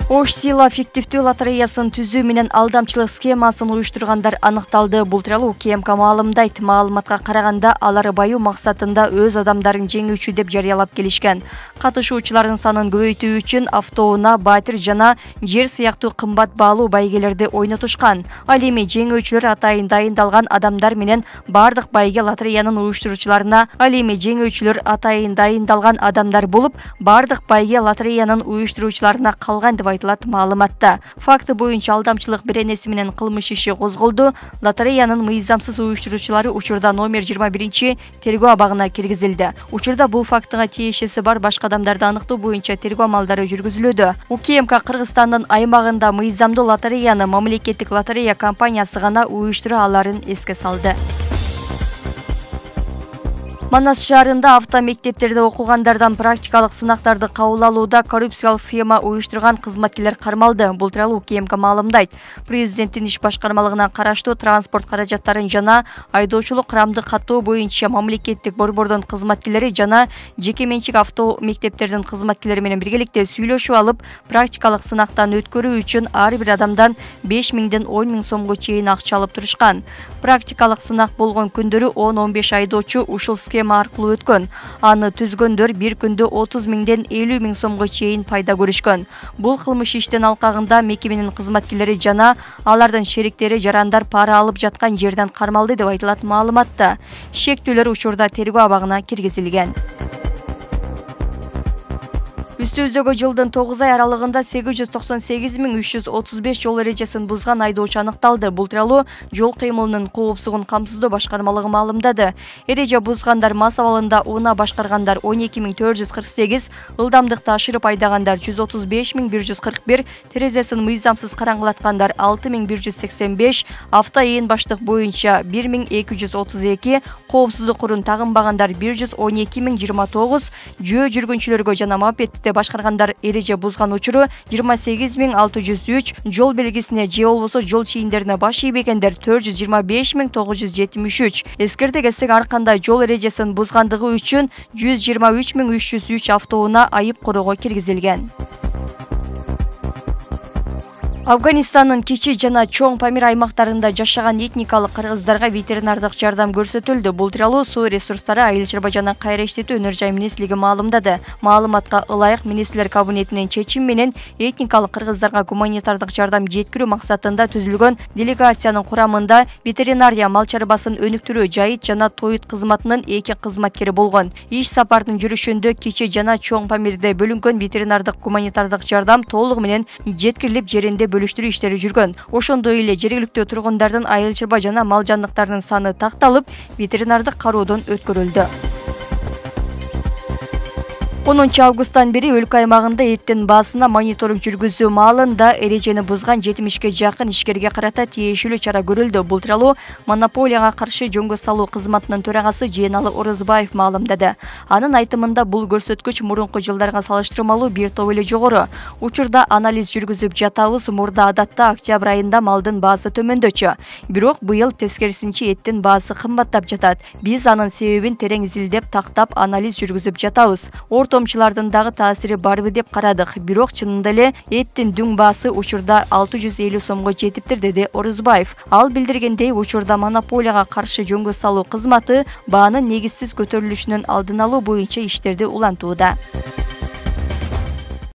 Ош сыйла фиктивдүү лотереясын түзүү менен алдамчылык схемасын уюштургандар аныкталды. Бул тууралуу УКМК маалымдайт. Маалыматка караганда алар баюу максатында өз адамдарын жеңүүчү деп жарыялап келишкен. Катышуучулардын санын көбөйтүү үчүн автоунаа, батир жана жер сыяктуу кымбат баалуу байгелерди ойнотушкан. Ал эми жеңүүчүлөр атайын дайындалган адамдар менен бардык байге лотереянын уюштуруучуларына болуп, бардык байге лотереянын уюштуруучуларына калган деп айтылат маалыматта. Факты боюнча алдамчылык беренеси менен кылмыш иши козголду. Лотереянын мыйзамсыз уюштуруучулары учурда номер 21 тергөө абагына киргизилди. Учурда бул фактыга тиешеси бар башка адамдарды аныктоо боюнча тергөө амалдары жүргүзүлүүдө. УКМК Кыргызстандын аймагында мыйзамдуу лотереяны мамлекеттик лотерея компаниясы гана уюштура аларын эске салды. Манас шаарында авто мектептерде окугандардан практикалык сынактарды кабыл алууда коррупциялык схема уюштурган кызматкерлер кармалды. Бул тууралуу УКМК маалымдайт. Президенттин иш башкармалыгына караштуу транспорт каражаттарын жана айдоочулук кырамды каттоо боюнча мамлекеттик борбордун кызматкерлери жана жеке менчик авто мектептердин кызматкерлери менен биргеликте сүйлөшүп алып, практикалык сынактан өткөрүү үчүн ар бир адамдан 5000ден 10 000 сомго чейин акча алып турушкан. Практикалык сынак болгон күндөрү 10-15 айдоочу ушул схема аркылуу өткөн. Аны түзгөндөр бир күндө 30 000ден 50 000 сомго чейин пайда көрүшкөн. Бул кылмыш иштен алкагында мекеменин кызматкерлери жана алардын шериктери жарандар пара алып жаткан жерден кармалды деп айтылат маалыматта. Шектүүлөр учурда тергөө абагына киргизилген. Үстүбүздөгү жылдын 9 ай аралыгында 898.335 жол эрежесин бузган айдоочу аныкталды. Бул тууралуу жол кыймылынын коопсуздугун камсыздоо башкармалыгы маалымдады. Эреже бузгандар мас абалында унаа башкаргандар 12.448, ылдамдыкты ашырып айдагандар 135.141, терезесин мыйзамсыз караңгылаткандар 6.185, авто ээн баштык боюнча 1.232, коопсуздук курун тагынбагандар 112.029, жөө жүргүнчүлөргө жана мопедде башкаргандар эреже бузган учуру 28.603, жол белгисине же болбосо жол чийиндерине баш ийбегендер 425.973. Эскерте кетсек, ар кандай жол эрежесин бузгандыгы үчүн 123.303 автоунаа айып короого киргизилген. Афганистандын кичи жана чоң Памир аймактарында жашаган этникалык кыргыздарга ветеринардык жардам көрсөтүлдү. Бул тууралуу Суу ресурстары, Айыл чарба жана кайра иштетүү өнөр жай министрлиги маалымдады. Маалыматка ылайык, министрлер кабинетинин чечими менен этникалык кыргыздарга гуманитардык жардам жеткирүү максатында түзүлгөн делегациянын курамында ветеринария, мал чарбасын өнүктүрүү, жайыт жана тоют кызматынын 2 кызматкери болгон. Иш сапардын жүрүшүндө кичи жана чоң Памирде бөлүнгөн ветеринардык гуманитардык жардам толугу менен жеткирилип, жеринде бөлүштүрүү иштери жүргөн. Ошондой эле жергиликтүү тургундардын айыл чарба жана мал жандыктарынын саны такталып, ветеринардык кароодон өткөрүлдү. 10 августтан бери өлкө аймагында эттин баасына мониторинг жүргүзүү маалында эрежени бузган 70ке жакын ишкерге карата тиешелүү чара көрүлдү. Бул тууралуу монополияга каршы жөнгө салуу кызматынын төрагасы Жээналы Орозбаев маалымдады. Анын айтымында бул көрсөткүч мурунку жылдарга салыштырмалуу бир топ эле жогору. Учурда анализ жүргүзүп жатабыз. Мурда адатта октябрь айында малдын баасы төмөндөчү. Бирок быйыл тескерисинче эттин баасы кымбаттап жатат. Биз анын себебин терең изилдеп, тактап анализ жүргүзүп жатабыз. Томчулардын дагы таасири барбы деп карадык. Бирок чынында эле эттин дүң баасы учурда 650 сомго жетиптир, деди Орозбаев. Ал билдиргендей, учурда монополияга каршы жөнгө салуу кызматы баанын негизсиз көтөрүлүшүнүн алдын алуу боюнча иштерди улантууда.